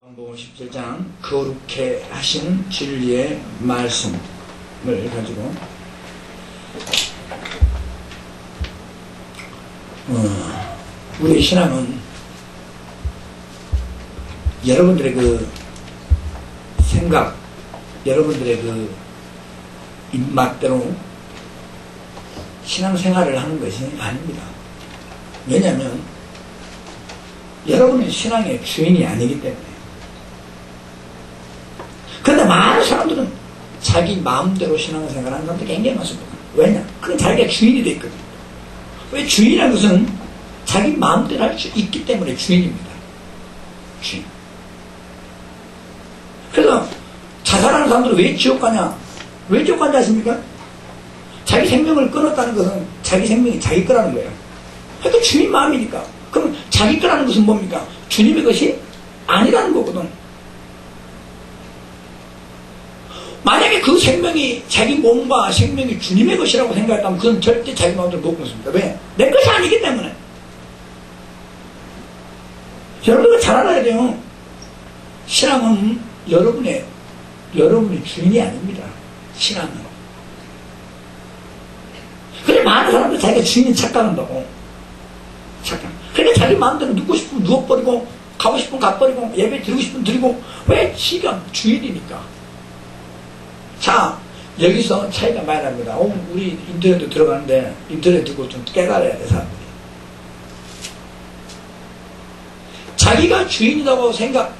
요한복음 17장 거룩해 하신 진리의 말씀을 가지고 우리의 신앙은 여러분들의 그 생각, 여러분들의 그 입맛대로 신앙생활을 하는 것이 아닙니다. 왜냐하면 여러분은 신앙의 주인이 아니기 때문에. 그런데 많은 사람들은 자기 마음대로 신앙생활 하는 사람들이 굉장히 많습니다. 왜냐? 그건 자기가 주인이 되어 있거든요. 왜? 주인이라는 것은 자기 마음대로 할 수 있기 때문에 주인입니다. 주인. 그래서 자살하는 사람들은 왜 지옥 가냐? 왜 지옥 간지 아십니까? 자기 생명을 끊었다는 것은 자기 생명이 자기 거라는 거예요. 그러니까 주인 마음이니까. 그럼 자기 거라는 것은 뭡니까? 주님의 것이 아니라는 거거든. 만약에 그 생명이 자기 몸과 생명이 주님의 것이라고 생각했다면 그건 절대 자기 마음대로 못 끊습니다. 왜? 내 것이 아니기 때문에. 여러분은 잘 알아야 돼요. 신앙은 여러분의 주인이 아닙니다. 신앙은. 그래 많은 사람들 자기가 주인이 착각한다고. 착각. 그러니까 자기 마음대로 눕고 싶으면 누워버리고 가고 싶으면 가버리고 예배 드리고 싶으면 드리고. 왜? 지가 주인이니까. 자, 여기서 차이가 많이 납니다. 우리 인터넷도 들어가는데 인터넷 듣고 좀 깨달아야 돼, 사람들이. 자기가 주인이라고 생각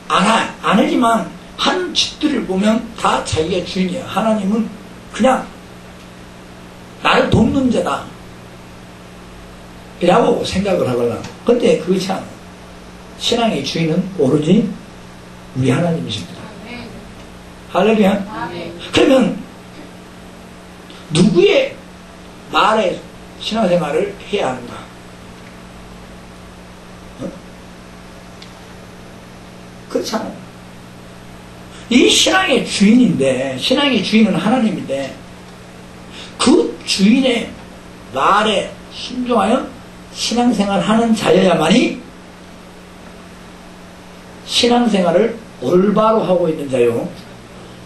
안 하지만 하는 짓들을 보면 다 자기가 주인이야. 하나님은 그냥 나를 돕는 자다 라고 생각을 하거나. 근데 그렇지 않아. 신앙의 주인은 오로지 우리 하나님이십니다. 할렐루야. 그러면 누구의 말에 신앙생활을 해야 하는가? 그렇잖아요. 이 신앙의 주인인데, 신앙의 주인은 하나님인데 그 주인의 말에 순종하여 신앙생활하는 자여야만이 신앙생활을 올바로 하고 있는 자요,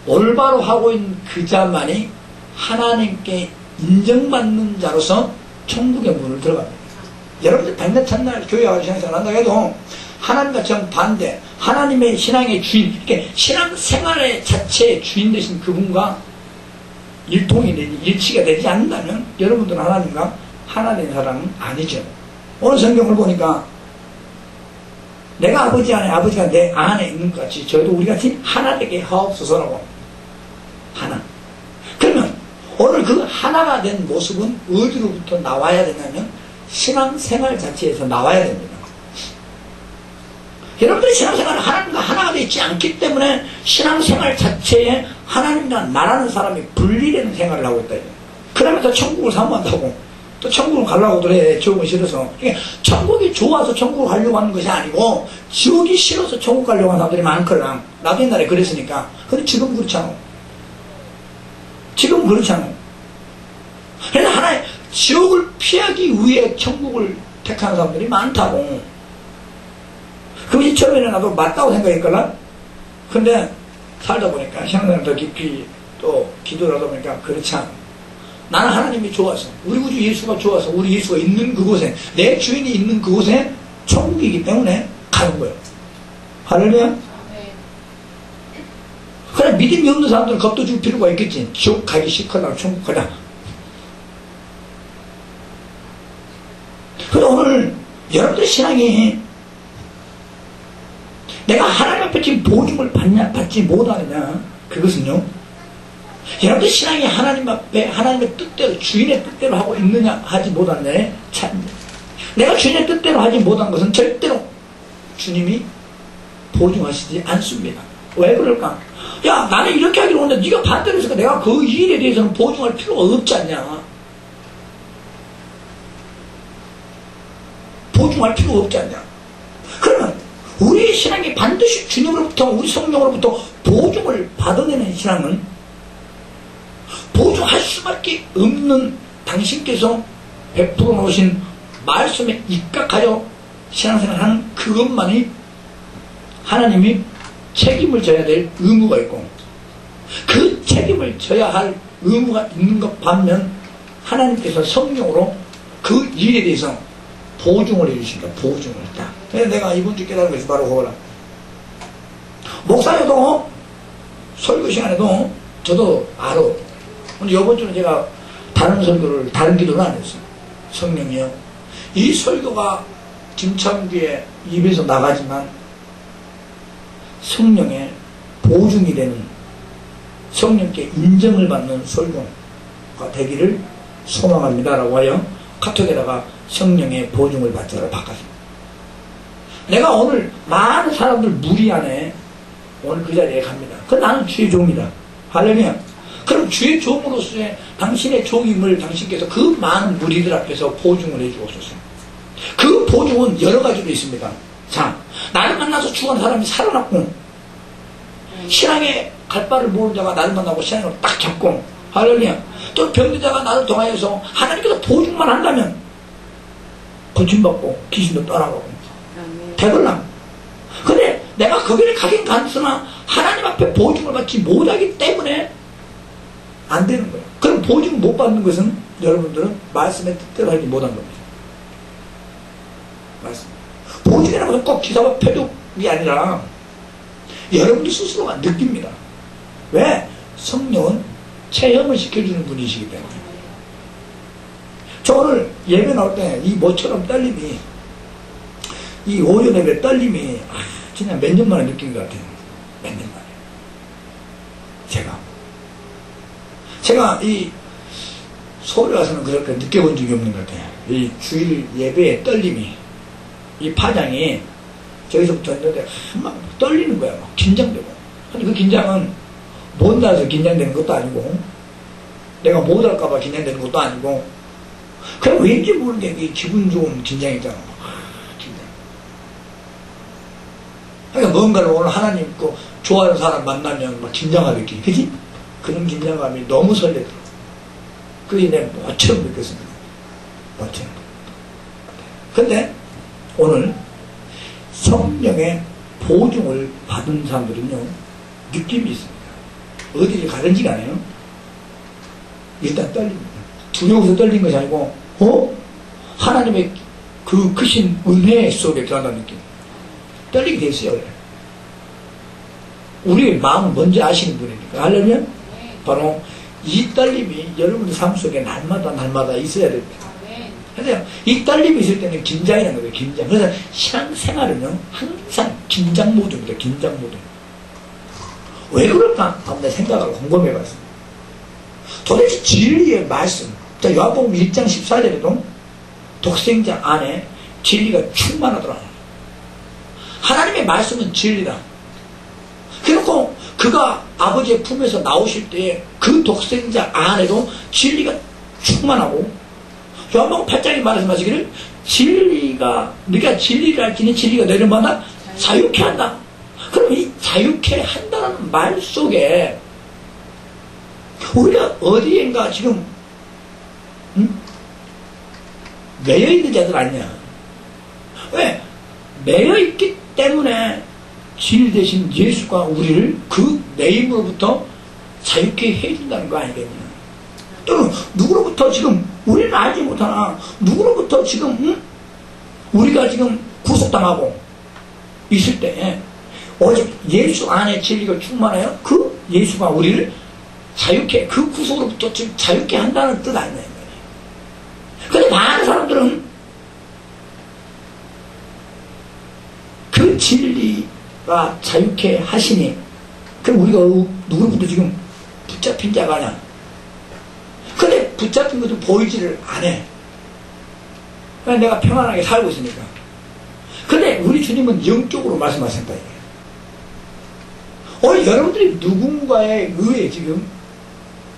올바로 하고 있는 그 자만이 하나님께 인정받는 자로서 천국의 문을 들어갑니다. 여러분들 백날 첫날 교회 와서 신앙생활 한다고 해도 하나님과 정반대, 하나님의 신앙의 주인, 이렇게 신앙생활의 자체의 주인 되신 그분과 일통이 되지, 일치가 되지 않는다면 여러분들은 하나님과 하나 된 사람은 아니죠. 오늘 성경을 보니까 내가 아버지 안에, 아버지가 내 안에 있는 것 같이 저희도 우리 같이 하나 되게 하옵소서라고. 하나. 그러면 오늘 그 하나가 된 모습은 어디로부터 나와야 되냐면 신앙생활 자체에서 나와야 됩니다. 여러분들이 신앙생활은 하나님과 하나가 되지 않기 때문에 신앙생활 자체에 하나님과 나라는 사람이 분리되는 생활을 하고 있다. 그러면서 천국을 사모한다고. 또 천국을 가려고 그래. 지옥은 싫어서. 그러니까 천국이 좋아서 천국을 가려고 하는 것이 아니고 지옥이 싫어서 천국 가려고 하는 사람들이 많거든. 나도 옛날에 그랬으니까. 근데 지금 그렇지 않아. 지금 그렇지 않아. 그래서 하나의 지옥을 피하기 위해 천국을 택하는 사람들이 많다고. 그것이 처음에는 나도 맞다고 생각했거든. 근데 살다 보니까 신앙생활 더 깊이 또 기도를 하다 보니까 그렇지 않아. 나는 하나님이 좋아서, 우리 구주 예수가 좋아서, 우리 예수가 있는 그곳에, 내 주인이 있는 그곳에 천국이기 때문에 가는 거예요. 할렐루야? 그래, 믿음이 없는 사람들은 겁도 줄 필요가 있겠지. 지옥 가기 싫거나 천국 가자. 그래서 오늘 여러분들의 신앙이 내가 하나님 앞에 지금 보증을 받지 못하느냐, 그것은요, 여러분들 신앙이 하나님 앞에 하나님의 뜻대로, 주인의 뜻대로 하고 있느냐 하지 못하느냐에 차이입니다. 내가 주인의 뜻대로 하지 못한 것은 절대로 주님이 보증하시지 않습니다. 왜 그럴까? 야, 나는 이렇게 하기로 했는데 네가 반대로 했으니까 내가 그 일에 대해서는 보증할 필요가 없지 않냐. 보증할 필요가 없지 않냐. 그러면 우리의 신앙이 반드시 주님으로부터, 우리 성령으로부터 보증을 받아내는 신앙은 보증할 수밖에 없는 당신께서 베풀어 놓으신 말씀에 입각하여 신앙생활 하는 그것만이 하나님이 책임을 져야 될 의무가 있고 그 책임을 져야 할 의무가 있는 것 반면 하나님께서 성령으로 그 일에 대해서 보증을 해주신다. 보증을 했다. 그래서 내가 이번 주 깨달은 것이 바로 그거라. 목사여도 설교 시간에도 저도 알아. 근데 이번 주는 제가 다른 기도를 안 했어요. 성령이요, 이 설교가 김창규의 입에서 나가지만 성령의 보증이 되는, 성령께 인정을 받는 설교가 되기를 소망합니다라고 하여 카톡에다가 성령의 보증을 받자를 바꿨습니다. 내가 오늘 많은 사람들 무리 안에 오늘 그 자리에 갑니다. 그 나는 주의 종이다. 할렐루야. 그럼 주의 종으로서의 당신의 종임을 당신께서 그 많은 무리들 앞에서 보증을 해주옵소서. 그 보증은 여러 가지로 있습니다. 자, 나를 만나서 죽은 사람이 살아났고, 신앙의 갈 바를 모르는 자가 나를 만나고 신앙을 딱 잡고, 할렐루야. 또 병든 자가 나를 통하여서 하나님께서 보증만 한다면 고침받고 귀신도 떠나가고 되돌람. 근데 내가 거기를 가긴 갔으나 하나님 앞에 보증을 받지 못하기 때문에 안 되는 거예요. 그럼 보증 못 받는 것은 여러분들은 말씀의 뜻대로 하지 못한 겁니다. 말씀. 보증이라는 것은 꼭 기사와 표적이 아니라 여러분들 스스로가 느낍니다. 왜? 성령은 체험을 시켜주는 분이시기 때문에. 저 오늘 예배 나올 때 이 모처럼 떨림이, 이 5년 예배 떨림이 진짜 몇 년 만에 느낀 것 같아요. 몇 년 만에. 제가 이 서울에 와서는 그렇게 느껴본 적이 없는 것 같아요. 이 주일 예배의 떨림이, 이 파장이 저기서부터 했는데 막 떨리는 거야. 막 긴장되고. 근데 그 긴장은 못 나서 긴장되는 것도 아니고, 내가 못 할까봐 긴장되는 것도 아니고, 그냥 왠지 모르게 기분 좋은 긴장이잖아. 긴장. 그러니까 뭔가를 오늘 하나님 그 좋아하는 사람 만나면 막 긴장감이 느끼지. 그지? 그런 긴장감이 너무 설레더라고. 그게 내가 모처럼 느꼈습니다. 모처럼. 근데 오늘 성령의 보증을 받은 사람들은요, 느낌이 있습니다. 어디를 가든지 간에요, 일단 떨립니다. 두려워서 떨린 것이 아니고, 하나님의 그 크신 은혜 속에 들어간다는 느낌. 떨리게 돼 있어요. 우리의 마음을 먼저 아시는 분이니까. 하려면 바로 이 떨림이 여러분의 삶 속에 날마다 있어야 됩니다. 그래서 이 떨림이 있을 때는 긴장이라는 거예요. 긴장. 그래서 신앙생활은요, 항상 긴장 모드입니다. 긴장 모드. 왜 그럴까? 한번 생각을 곰곰해 봤습니다. 도대체 진리의 말씀, 자, 요한복음 1장 14절에도 독생자 안에 진리가 충만하더라. 하나님의 말씀은 진리다. 그렇고 그가 아버지의 품에서 나오실 때에 그 독생자 안에도 진리가 충만하고, 요한복음 8장에 말씀하시기를 진리가, 네가 진리를 알지니 진리가 너를 만나 자유케 한다. 그럼 이 자유케 한다는 말 속에 우리가 어디엔가 지금 매여 있는 자들 아니냐? 왜? 매여 있기 때문에 진리 대신 예수가 우리를 그 매임으로부터 자유케 해준다는 거 아니겠냐? 또는 누구로부터 지금 우리는 알지 못하나 누구로부터 지금 우리가 지금 구속당하고 있을 때 오직 예수 안에 진리가 충만하여 그 예수가 우리를 자유케, 그 구속으로부터 지금 자유케 한다는 뜻 아니냐? 근데 많은 사람들은 그 진리가 자유케 하시니, 그럼 우리가 누구로부터 지금 붙잡힌 자가 아니야? 근데 붙잡힌 것도 보이지를 안 해. 그냥 내가 평안하게 살고 있으니까. 근데 우리 주님은 영적으로 말씀하신다, 이게. 오늘 여러분들이 누군가의 의에 지금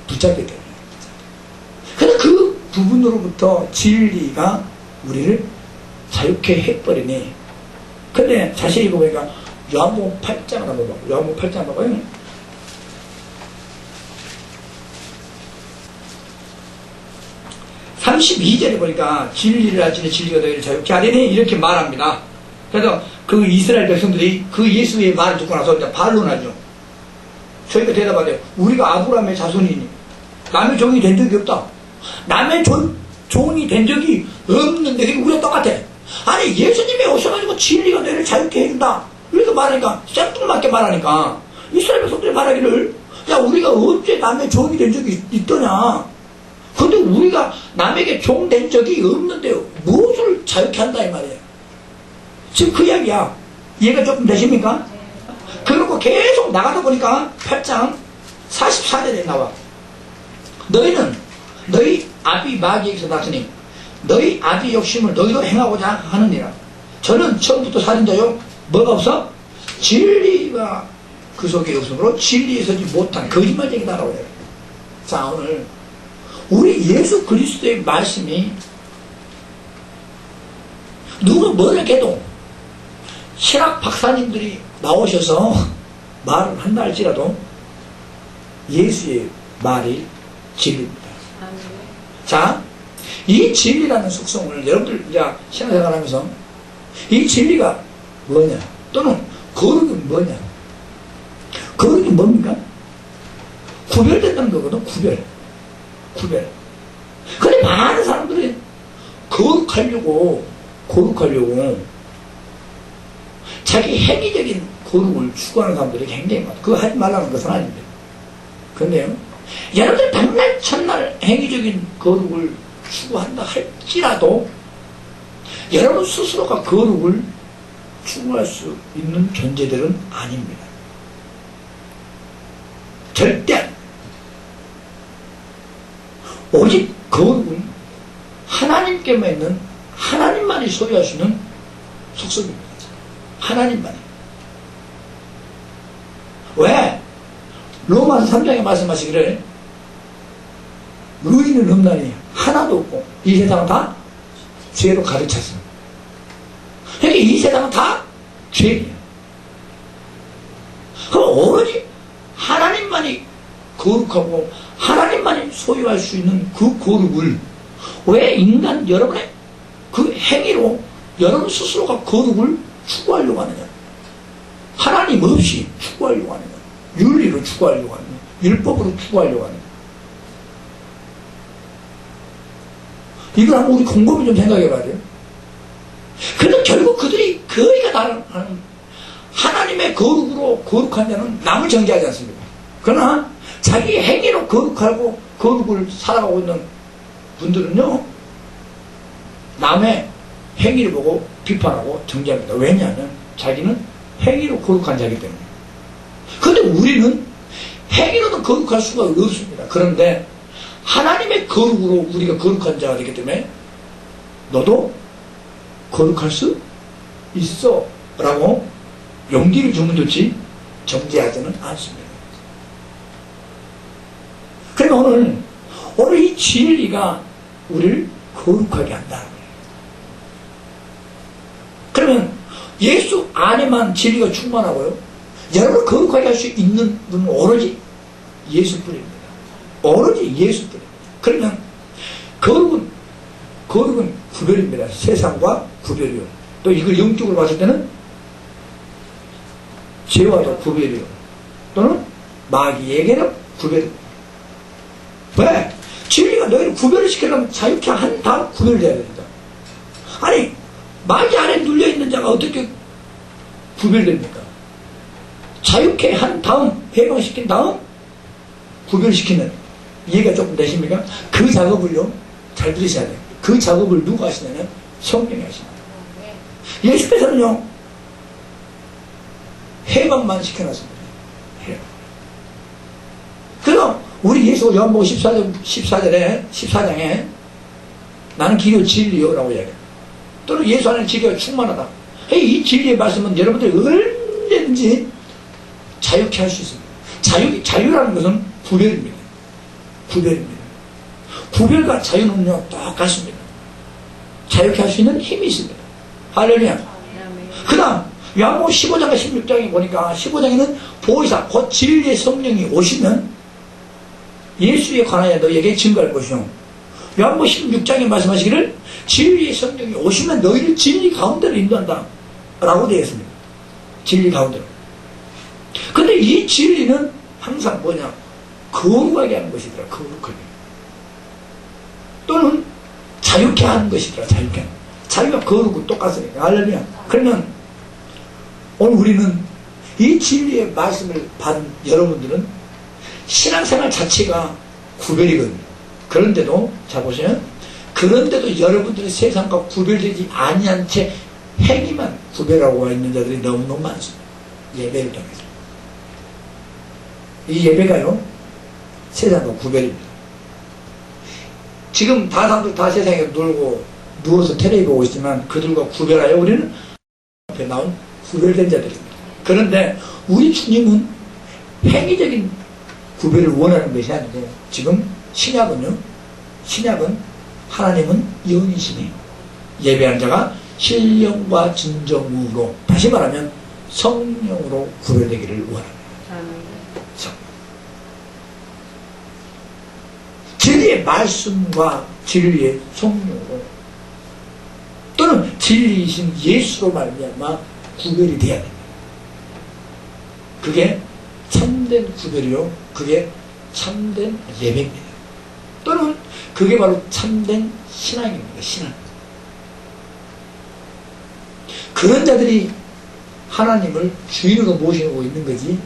붙잡게 돼요. 근데 그 부분으로부터 진리가 우리를 자유케 해버리니. 근데 자세히 보니까 요한복음 8장을 한번 봐요. 요한복음 8장 한번 봐요. (32절에) 보니까 진리를 알지니 진리가 너희를 자유케 하리니 이렇게 말합니다. 그래서 그 이스라엘 백성들이 그 예수의 말을 듣고 나서 이제 반론하죠. 저희가 대답하대요. 우리가 아브라함의 자손이니 남의 종이 된 적이 없다. 남의 종이 된 적이 없는데 그게 우리가 똑같아. 아니 예수님이 오셔가지고 진리가 너희를 자유케 해준다. 이렇게 말하니까 생뚱맞게 말하니까 이스라엘 백성들이 말하기를 야 우리가 언제 남의 종이 된 적이 있더냐. 근데 우리가 남에게 종 된 적이 없는데 무엇을 자유케 한다 이 말이에요. 지금 그 이야기야. 이해가 조금 되십니까? 그러고 계속 나가다 보니까 8장 44절에 나와. 너희는 너희 아비 마귀에게서 났으니 너희 아비 욕심을 너희도 행하고자 하느니라. 저는 처음부터 살인자요 뭐가 없어? 진리가 그 속에 없으므로 진리에 서지 못한 거짓말쟁이다라고 해요. 자 오늘 우리 예수 그리스도의 말씀이 누가 뭐를 해도 신학 박사님들이 나오셔서 말을 한다 할지라도 예수의 말이 진리입니다. 자, 이 진리라는 속성을 여러분들 이제 신앙생활 하면서 이 진리가 뭐냐 또는 거룩이 뭐냐 거룩이 뭡니까? 구별된다는 거거든. 구별. 근데 많은 사람들이 거룩하려고 자기 행위적인 거룩을 추구하는 사람들이 굉장히 많아요. 그거 하지 말라는 것은 아닌데. 그런데요, 여러분들 당날 첫날 행위적인 거룩을 추구한다 할지라도 여러분 스스로가 거룩을 추구할 수 있는 존재들은 아닙니다. 절대. 오직 거룩은 하나님께만 있는 하나님만이 소유할 수 있는 속성입니다. 하나님만이. 왜? 로마서 3장에 말씀하시기를 의인은 없나니 하나도 없고 이 세상은 다 죄로 가득 찼습니다. 그러니까 이 세상은 다 죄예요. 그럼 오로지 하나님만이 거룩하고 하나님만이 소유할 수 있는 그 거룩을 왜 인간 여러분의 그 행위로 여러분 스스로가 거룩을 추구하려고 하느냐. 하나님 없이 추구하려고 하느냐. 윤리로 추구하려고 하느냐. 율법으로 추구하려고 하느냐. 이걸 한번 우리 곰곰이 좀 생각해 봐야 돼요. 그래도 결국 그들이 거의가 다른 하나님의 거룩으로 거룩한 자는 남을 정죄하지 않습니다. 그러나 자기 행위로 거룩하고 거룩을 살아가고 있는 분들은요, 남의 행위를 보고 비판하고 정죄합니다. 왜냐하면 자기는 행위로 거룩한 자이기 때문에. 그런데 우리는 행위로는 거룩할 수가 없습니다. 그런데 하나님의 거룩으로 우리가 거룩한 자가 되기 때문에 너도 거룩할 수 있어 라고 용기를 주면 좋지 정죄하지는 않습니다. 그러면 오늘 이 진리가 우리를 거룩하게 한다. 그러면 예수 안에만 진리가 충만하고요, 여러분을 거룩하게 할 수 있는 분은 오로지 예수뿐입니다. 오로지 예수뿐입니다. 그러면 거룩은 구별입니다. 세상과 구별이요. 또 이걸 영적으로 봤을 때는 죄와도 구별이요. 또는 마귀에게는 구별입니다. 왜? 진리가 너희를 구별을 시키려면 자유케 한 다음 구별돼야 됩니다. 아니, 마귀 안에 눌려있는 자가 어떻게 구별됩니까? 자유케 한 다음, 해방시킨 다음 구별시키는, 이해가 조금 되십니까? 그 작업을요, 잘 들으셔야 돼요. 그 작업을 누가 하시냐면 성령이 하십니다. 예수께서는요, 해방만 시켜놨습니다. 해방. 그래서 우리 예수 요한복음 14장에 나는 길이요 진리요라고 이야기해요. 또는 예수 안에 진리가 충만하다. 이 진리의 말씀은 여러분들이 언제든지 자유케 할 수 있습니다. 자유라는 것은 구별입니다. 구별입니다. 구별과 자유는요 똑같습니다. 자유케 할 수 있는 힘이 있습니다. 할렐루야. 그 다음 요한복음 15장과 16장에 보니까 15장에는 보혜사 곧 진리의 성령이 오시면 예수에 관하여 너희에게 증거할 것이요. 요한복음 16장에 말씀하시기를 진리의 성령이 오시면 너희를 진리 가운데로 인도한다. 라고 되어 있습니다. 진리 가운데로. 근데 이 진리는 항상 뭐냐? 거룩하게 하는 것이더라. 거룩하게. 또는 자유케 하는 것이더라. 자유케 하는. 자유가 거룩은 똑같으니까. 할렐루야. 그러면 오늘 우리는 이 진리의 말씀을 받은 여러분들은 신앙생활 자체가 구별이거든요. 그런데도 자 보시면 그런데도 여러분들은 세상과 구별되지 아니한 채 행위만 구별하고 있는 자들이 너무너무 많습니다. 예배를 통해서. 이 예배가요 세상과 구별입니다. 지금 다 사람들 다 세상에 놀고 누워서 텔레비 보고 있지만 그들과 구별하여 우리는 앞에 나온 구별된 자들입니다. 그런데 우리 주님은 행위적인 구별을 원하는 것이 아니고 지금 신약은 하나님은 영이시니 예배하는 자가 신령과 진정으로 다시 말하면 성령으로 구별되기를 원합니다. 진리의 말씀과 진리의 성령으로 또는 진리이신 예수로 말미암아 구별이 돼야 됩니다. 그게 참된 구별이요. 그게 참된 예배입니다. 또는 그게 바로 참된 신앙입니다. 신앙. 그런 자들이 하나님을 주인으로 모시고 있는 거지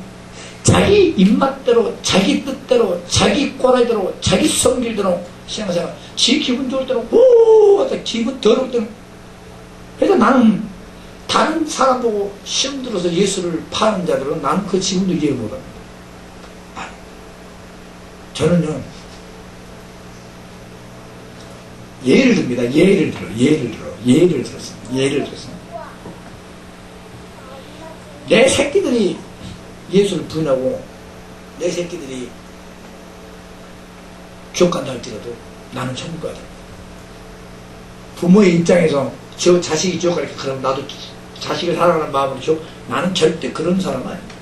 자기 입맛대로 자기 뜻대로 자기 꼬라지대로 자기 성질대로 신앙생활 지 기분 좋을 때는 오 기분 더러울 때는 그래서 나는 다른 사람 보고 시험 들어서 예수를 파는 자들은 나는 그 지금도 이해를 못합니다. 저는요 예를 듭니다. 예를 들었습니다. 내 새끼들이 예수를 부인하고 내 새끼들이 지옥 간다 할지라도 나는 천국 가야 됩니다. 부모의 입장에서 저 자식이 지옥 가니까 그럼 나도 자식을 사랑하는 마음으로 지옥 나는 절대 그런 사람은 아닙니다.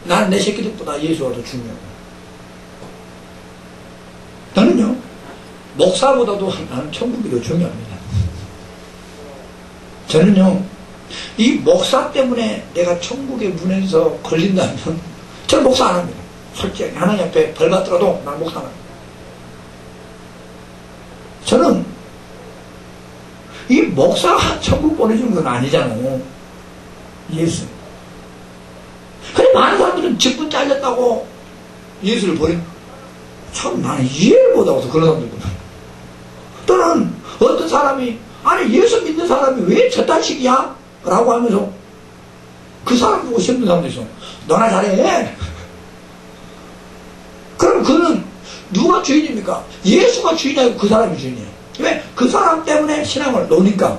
나는 내 새끼들보다 예수가 더 중요하고 나는요 목사보다도 나는 천국이 더 중요합니다. 저는요 이 목사 때문에 내가 천국의 문에서 걸린다면 저는 목사 안 합니다. 솔직히 하나님 앞에 벌 받더라도 나는 목사 안 합니다. 저는 이 목사가 천국 보내주는 건 아니잖아요. 예수. 근데 많은 사람들은 직분 잘렸다고 예수를 버린 참 나는 이해를 못하고서 그런 사람들이구나. 또는 어떤 사람이 아니 예수 믿는 사람이 왜 저딴식이야? 라고 하면서 그 사람 보고 시험 듣는 사람도 있어. 너나 잘해. 그럼 그는 누가 주인입니까? 예수가 주인이 아니고 그 사람이 주인이에요. 왜? 그 사람 때문에 신앙을 놓으니까.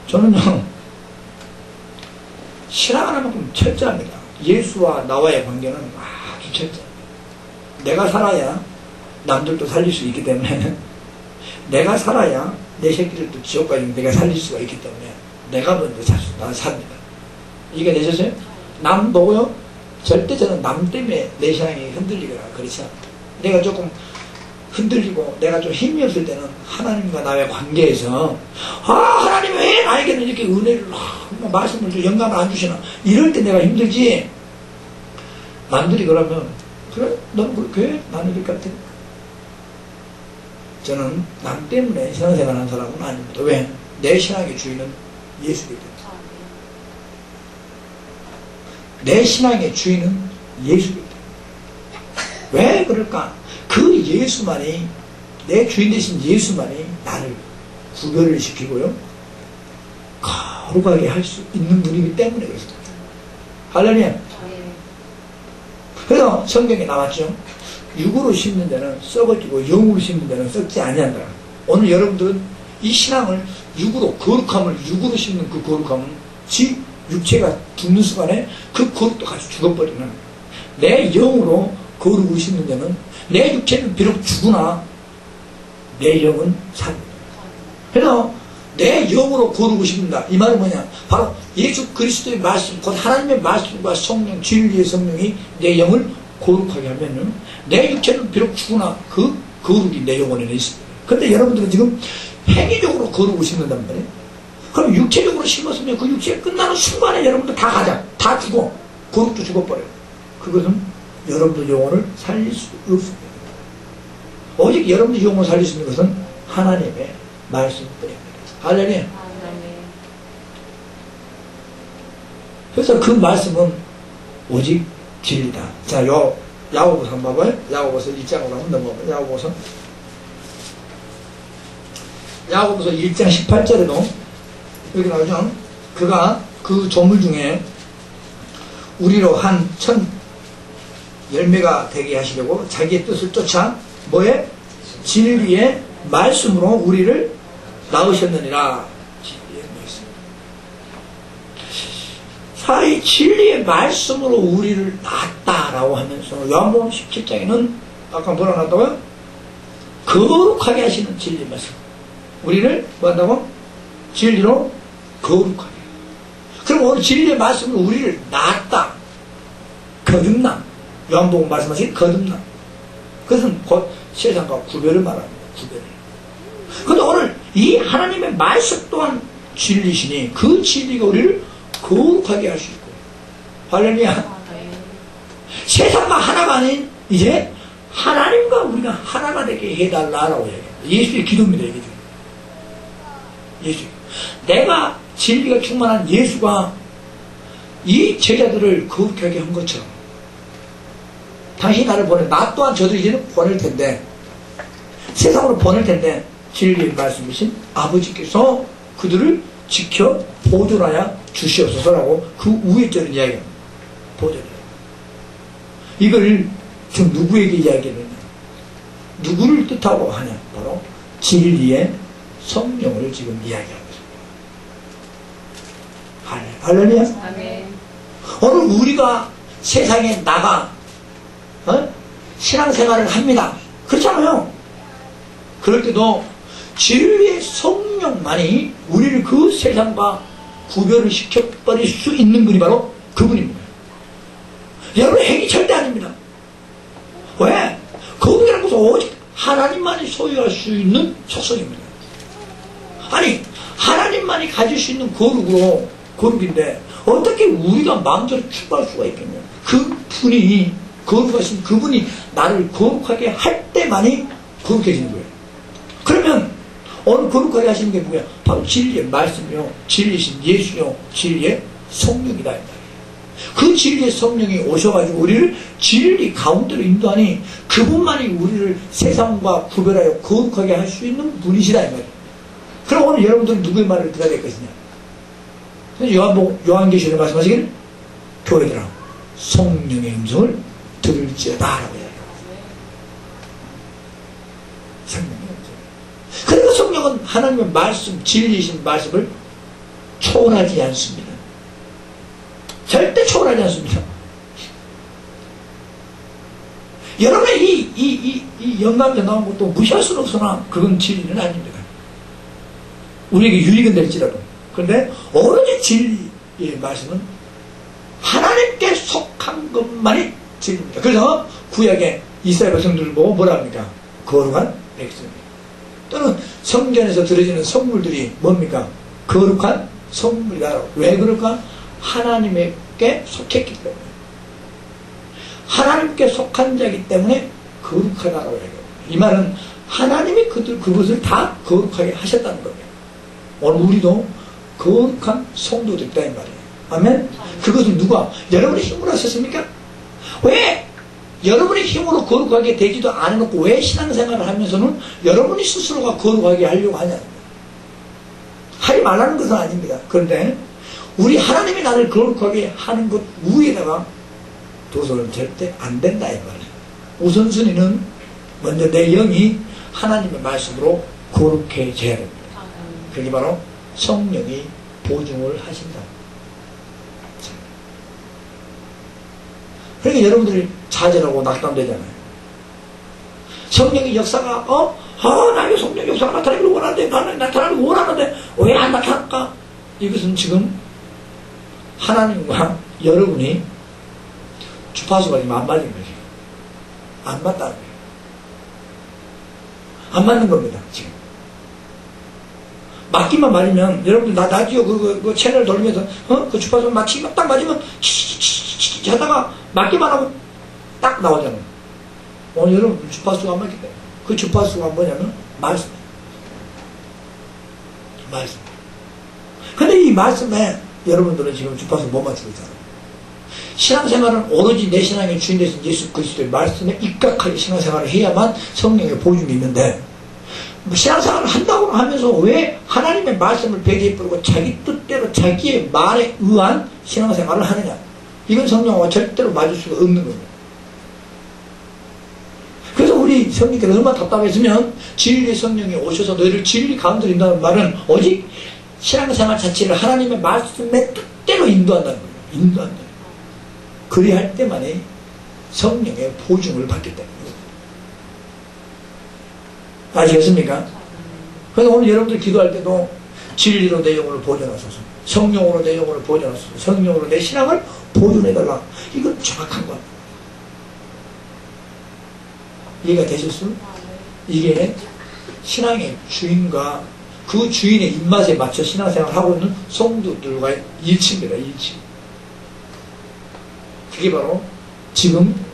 저는요 신앙하는 만큼 철저합니다. 예수와 나와의 관계는 아주 철저해요. 내가 살아야 남들도 살릴 수 있기 때문에 내가 살아야 내 새끼들도 지옥 가면 내가 살릴 수가 있기 때문에 내가 먼저 삽니다. 이게 되셨어요? 남 보고요? 절대 저는 남 때문에 내 신앙이 흔들리거나 그렇지 않아요. 내가 조금 흔들리고 내가 좀 힘이 없을 때는 하나님과 나의 관계에서 하나님 왜 나에게는 이렇게 은혜를 말씀을 좀 영감을 안 주시나 이럴 때 내가 힘들지 남들이 그러면 그래? 너는 그렇게 나는 이럴 것 같아. 저는 남 때문에 신앙생활 하는 사람은 아닙니다. 왜? 내 신앙의 주인은 예수이기 때문에. 내 신앙의 주인은 예수이기 때문에. 왜 그럴까? 그 예수만이 내 주인 되신 예수만이 나를 구별을 시키고요 거룩하게 할 수 있는 분이기 때문에 그렇습니다. 할렐루야. 그래서 성경에 나왔죠. 육으로 심는 데는 썩어지고 영으로 심는 데는 썩지 아니한다. 오늘 여러분들은 이 신앙을 육으로 거룩함을 육으로 심는 그 거룩함은 지 육체가 죽는 순간에 그 거룩도 같이 죽어버리는 내 영으로 거룩을 심는 데는 내 육체는 비록 죽으나 내 영은 삽니다. 그래서 내 영으로 거룩을 심는다. 이 말은 뭐냐? 바로 예수 그리스도의 말씀, 곧 하나님의 말씀과 성령, 진리의 성령이 내 영을 거룩하게 하면은 내 육체는 비록 죽으나 그 거룩이 내 영혼에 있습니다. 그런데 여러분들은 지금 행위적으로 거룩을 심는단 말이에요. 그럼 육체적으로 심었으면 그 육체 끝나는 순간에 여러분들 다 가자. 다 죽어. 거룩도 죽어버려요. 그것은 여러분들 영혼을 살릴 수 없습니다. 오직 여러분들 영혼을 살릴 수 있는 것은 하나님의 말씀뿐입니다. 할렐루야. 그래서 그 말씀은 오직 진리다. 자, 야고보서 한번 봐봐요. 야고보서 1장으로 한번 넘어가봐요. 야고보서 1장 18절에도 여기 나오죠. 그가 그 조물 중에 우리로 한 천 열매가 되게 하시려고 자기의 뜻을 쫓아 뭐에? 진리의 말씀으로 우리를 낳으셨느니라. 진리의 말씀. 사이 진리의 말씀으로 우리를 낳았다라고 하면서 요한복음 17장에는 아까 뭐라 나왔다고요? 거룩하게 하시는 진리 말씀. 우리를 뭐 한다고? 진리로 거룩하게. 그럼 오늘 진리의 말씀으로 우리를 낳았다. 거듭남. 요한복음 말씀하신 거듭남. 그것은 곧 세상과 구별을 말합니다. 구별을. 그런데 오늘 이 하나님의 말씀 또한 진리시니 그 진리가 우리를 거룩하게 할 수 있고. 할렐루야. 세상과 하나가 아닌 이제 하나님과 우리가 하나가 되게 해달라라고 얘기합니다. 예수의 기도입니다. 이게. 예수. 내가 진리가 충만한 예수가 이 제자들을 거룩하게 한 것처럼 당신이 나를 보내, 나 또한 저도 이제는 보낼 텐데, 세상으로 보낼 텐데, 진리의 말씀이신 아버지께서 그들을 지켜 보존하여 주시옵소서라고 그 우회절은 이야기합니다. 보존이요. 이걸 지금 누구에게 이야기하느냐? 누구를 뜻하고 하냐? 바로 진리의 성령을 지금 이야기하고 있습니다. 할렐루야. 아멘. 오늘 우리가 세상에 나가 신앙생활을 합니다. 그렇잖아요. 그럴 때도 진리의 성령만이 우리를 그 세상과 구별을 시켜버릴 수 있는 분이 바로 그분입니다. 여러분의 행위 절대 아닙니다. 왜? 거룩이라는 것은 오직 하나님만이 소유할 수 있는 속성입니다. 아니, 하나님만이 가질 수 있는 거룩인데 어떻게 우리가 마음대로 추구할 수가 있겠냐? 그분이 거룩하신 그분이 나를 거룩하게 할 때만이 거룩해지는 거예요. 그러면 오늘 거룩하게 하시는 게 뭐야? 바로 진리의 말씀이요, 진리신 예수요, 진리의 성령이다. 그 진리의 성령이 오셔가지고 우리를 진리 가운데로 인도하니 그분만이 우리를 세상과 구별하여 거룩하게 할 수 있는 분이시다 이 말이에요. 그럼 오늘 여러분들은 누구의 말을 들어야 될 것이냐? 요한계시록에 말씀하시기를 교회들아 성령의 음성을 들을지어다 라고 이야기합니다. 성령의 음성. 그리고 성령은 하나님의 말씀, 진리이신 말씀을 초월하지 않습니다. 절대 초월하지 않습니다. 여러분의 이 영감에서 나온 것도 무시할 수는 없으나 그건 진리는 아닙니다. 우리에게 유익은 될지라도. 그런데 오로지 진리의 말씀은 하나님께 속한 것만이 진리입니다. 그래서 구약의 이스라엘 백성들을 보고 뭐라 합니까? 거룩한 백성입니다. 또는 성전에서 드려지는 선물들이 뭡니까? 거룩한 선물이다. 왜 그럴까? 하나님께 속했기 때문에. 하나님께 속한 자이기 때문에 거룩하다라고 얘기합니다. 이 말은 하나님이 그것을 다 거룩하게 하셨다는 겁니다. 오늘 우리도 거룩한 성도들 있다 이 말이에요. 아멘? 그것은 누가? 여러분의 힘으로 하셨습니까? 왜? 여러분의 힘으로 거룩하게 되지도 않아놓고 왜 신앙생활을 하면서는 여러분이 스스로가 거룩하게 하려고 하냐? 하지 말라는 것은 아닙니다. 그런데 우리 하나님이 나를 거룩하게 하는 것 위에다가 둬서는 절대 안 된다 이 말이에요. 우선순위는 먼저 내 영이 하나님의 말씀으로 거룩해져야 됩니다. 그게 바로 성령이 보증을 하신다. 그러니까 여러분들이 좌절하고 낙담되잖아요. 성령의 역사가 나에게 성령 역사가 나타나기를 원하는데 나는 나타나기를 원하는데 왜 안 나타날까? 이것은 지금 하나님과 여러분이 주파수가 지금 안 맞는 거죠. 안 맞다는 거예요. 안 맞는 겁니다. 지금 맞기만 맞으면, 여러분들, 라디오 그 채널 돌리면서, 그 주파수 맞히기만 딱 맞으면, 치치치치치 하다가, 맞기만 하면, 딱 나오잖아요. 오늘 여러분, 주파수가 안 맞기 때문에. 그 주파수가 뭐냐면, 말씀. 말씀. 근데 이 말씀에, 여러분들은 지금 주파수 못 맞추고 있잖아요. 신앙생활은 오로지 내 신앙의 주인 되신 예수 그리스도의 말씀에 입각하게 신앙생활을 해야만 성령의 보증이 있는데, 신앙생활을 한다고 하면서 왜 하나님의 말씀을 베개에 뿌리고 자기 뜻대로 자기의 말에 의한 신앙생활을 하느냐? 이건 성령과 절대로 맞을 수가 없는 거예요. 그래서 우리 성령께서 얼마나 답답했으면 진리의 성령이 오셔서 너희를 진리 가운데로 인도하는 말은 오직 신앙생활 자체를 하나님의 말씀의 뜻대로 인도한다는 거예요. 인도한다. 그리할 때만이 성령의 보증을 받기 때문입니다. 아시겠습니까? 그래서 오늘 여러분들 기도할 때도 진리로 내 영혼을 보존하소서, 성령으로 내 영혼을 보존하소서, 성령으로 내 신앙을 보존해달라. 이건 정확한 것. 이해가 되셨어요? 이게 신앙의 주인과 그 주인의 입맛에 맞춰 신앙생활을 하고 있는 성도들과의 일치입니다. 일치. 그게 바로 지금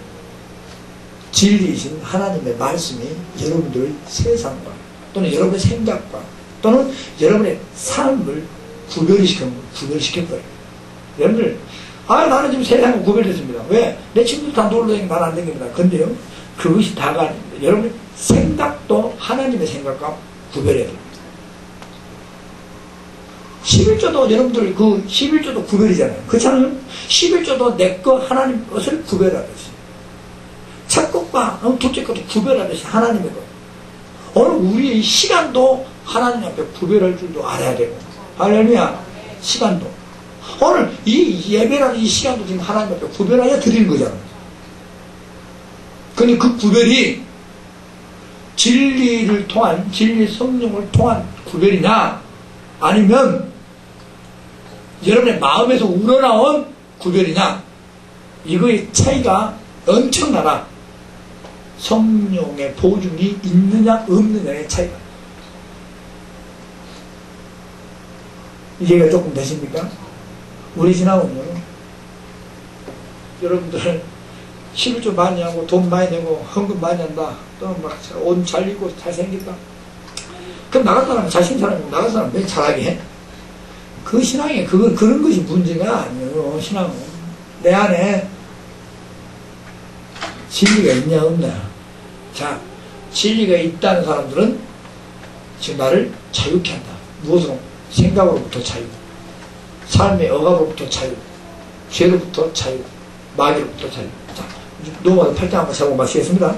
진리이신 하나님의 말씀이 여러분들의 세상과 또는 여러분의 생각과 또는 여러분의 삶을 구별시켜버려요. 여러분들, 나는 지금 세상과 구별됐습니다. 왜? 내 친구들 다 놀러 다니면 나는 안 됩니다. 근데요, 그것이 다가 아닙니다. 여러분의 생각도 하나님의 생각과 구별해야 됩니다. 11조도 여러분들 11조도 구별이잖아요. 그렇잖아요? 11조도 내 거 하나님 것을 구별하듯이, 첫 것과 둘째 것도 구별하듯이 하나님의 것. 오늘 우리의 시간도 하나님 앞에 구별할 줄도 알아야 되고, 할렐루야. 시간도 오늘 이 예배라는 이 시간도 지금 하나님 앞에 구별하여 드리는 거잖아요. 근데 그 구별이 진리를 통한, 진리 성령을 통한 구별이냐, 아니면 여러분의 마음에서 우러나온 구별이냐, 이거의 차이가 엄청나다. 성령의 보증이 있느냐 없느냐의 차이가. 이해가 조금 되십니까? 우리 신앙은요, 여러분들 11조 많이 하고 돈 많이 내고 헌금 많이 한다, 또는 막 옷 잘 입고 잘생겼다, 그럼 나간 사람은 잘생긴 사람이고 나간 사람은 왜 잘하게 해? 그 신앙에 그런 것이 문제가 아니에요. 신앙은 내 안에 진리가 있냐 없냐. 자, 진리가 있다는 사람들은 지금 나를 자유케 한다. 무엇으로? 생각으로부터 자유, 삶의 억압으로부터 자유, 죄로부터 자유, 마귀로부터 자유. 자, 로마서 8장 한번 제목 마치겠습니다.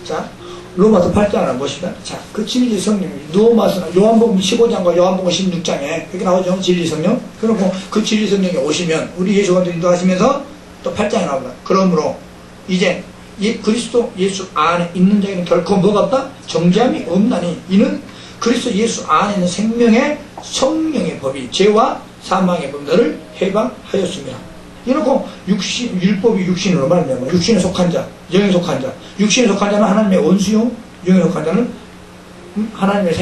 자, 로마서 8장을 한번 보시다. 자, 그 진리 성령, 요한복음 15장과 요한복음 16장에 그렇게 나오죠. 진리 성령. 그리고 그 진리 성령이 오시면 우리 예수 감독 인도하시면서 또 8장에 나옵니다. 그러므로 이제 그리스도 예수 안에 있는 자에는 결코 뭐가 없다? 정죄함이 없나니 이는 그리스도 예수 안에 있는 생명의 성령의 법이 죄와 사망의 법들을 해방하였습니다. 이렇고 율법이 육신으로 말하면 육신에 속한 자, 영에 속한 자, 육신에 속한 자는 하나님의 원수요, 영에 속한 자는 하나님의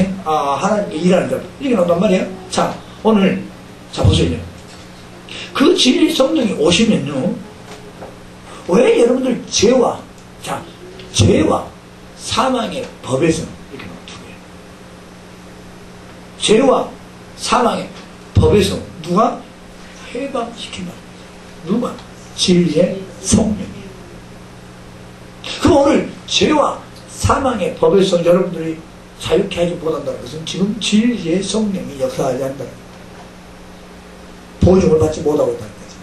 일하는 자, 이렇게 나온단 말이에요. 자, 오늘 자 보세요. 그 진리 성령이 오시면요, 왜 여러분들 죄와 사망의 법에서 이렇게 나온 두 개예요. 죄와 사망의 법에서 누가 해방시킨다? 누가? 진리의 성령이에요. 그럼 오늘 죄와 사망의 법에서 여러분들이 자유케 하지 못한다는 것은 지금 진리의 성령이 역사하지 않는다는 거예요. 보증을 받지 못하고 있다는 거죠.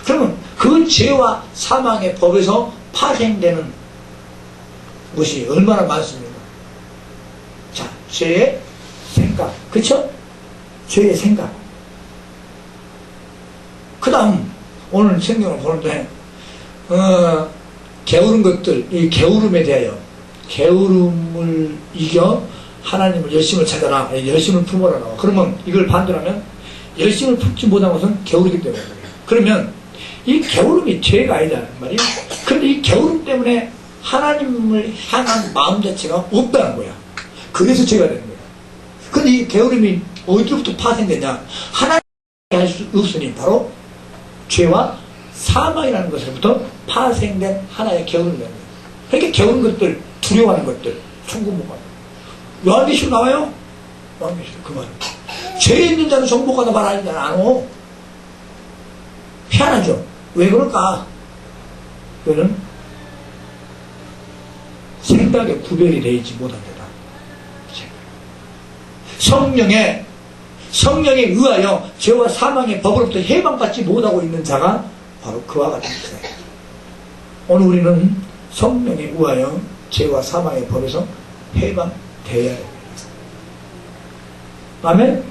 그러면 그 죄와 사망의 법에서 파생되는 것이 얼마나 많습니까? 자, 죄의 생각, 그쵸? 죄의 생각. 그 다음 오늘 성경을 보는데 게으른 것들, 이 게으름에 대하여, 게으름을 이겨 하나님을 열심을 찾아라, 열심을 품어라 나와. 그러면 이걸 반대로 하면 열심을 품지 못한 것은 게으르기 때문에. 그러면 이 게으름이 죄가 아니잖아요. 말이에요. 근데 이 게으름 때문에 하나님을 향한 마음 자체가 없다는 거야. 그래서 죄가 되는 거야. 근데 이 게으름이 어디로부터 파생되냐? 하나님께 할 수 없으니 바로 죄와 사망이라는 것으로부터 파생된 하나의 게으름이라는 거야. 그러니까 게으른 것들, 두려워하는 것들, 천국 못 가요. 요한계시록 나와요? 요한계시록 그만. 죄 있는 자는 천국 못 간다 말하지 않아. 희한하죠? 왜 그럴까? 그거는 생각에 구별이 되지 못합니다. 성령에 의하여 죄와 사망의 법으로부터 해방받지 못하고 있는 자가 바로 그와 같은 자예요. 오늘 우리는 성령에 의하여 죄와 사망의 법에서 해방되어야 합니다. 아멘?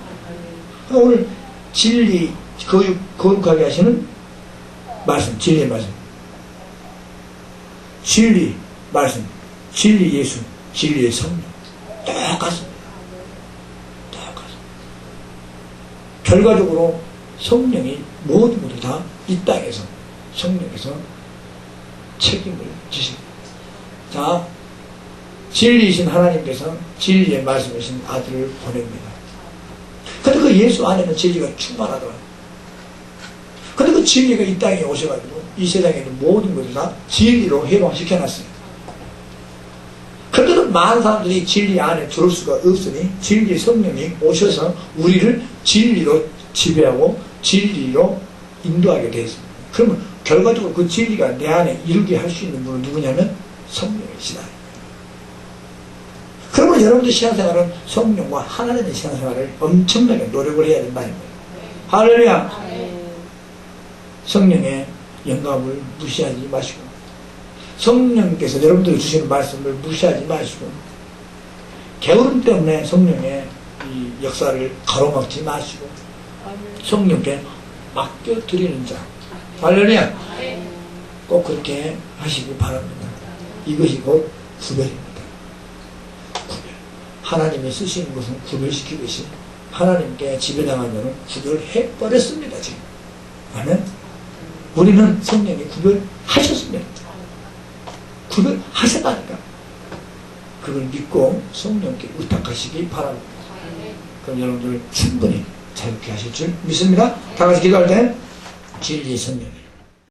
오늘 진리, 거룩하게 하시는 말씀, 진리의 말씀. 진리, 말씀, 진리 예수, 진리의 성령. 똑같습니다. 결과적으로 성령이 모두 다 이 땅에서 성령께서 책임을 지십니다. 자, 진리이신 하나님께서 진리의 말씀이신 아들을 보냅니다. 근데 그 예수 안에는 진리가 충만하더라고요. 근데 그 진리가 이 땅에 오셔가지고 이 세상에 있는 모든 것을 다 진리로 해방시켜놨어요. 그런데도 많은 사람들이 진리 안에 들어올 수가 없으니 진리의 성령이 오셔서 우리를 진리로 지배하고 진리로 인도하게 되어 있습니다. 그러면 결과적으로 그 진리가 내 안에 이루게 할 수 있는 분은 누구냐면 성령이시다. 그러면 여러분들 신앙생활은 성령과 하나님의 신앙생활을 엄청나게 노력을 해야 된다는 거예요. 할렐루야. 성령의 영감을 무시하지 마시고 성령께서 여러분들이 주시는 말씀을 무시하지 마시고 게으름 때문에 성령의 이 역사를 가로막지 마시고 성령께 맡겨드리는 자. 할렐루야. 꼭 그렇게 하시기 바랍니다. 이것이 곧 구별입니다. 구별. 하나님이 쓰시는 것은 구별시키듯이 하나님께 지배당한 자는 구별해버렸습니다. 지금. 아멘. 우리는 성령이 구별하셨습니다. 구별하셨다니까. 그걸 믿고 성령께 의탁하시기 바랍니다. 그럼 여러분들 충분히 자유케 하실 줄 믿습니다. 다 같이 기도할 때 진리의 성령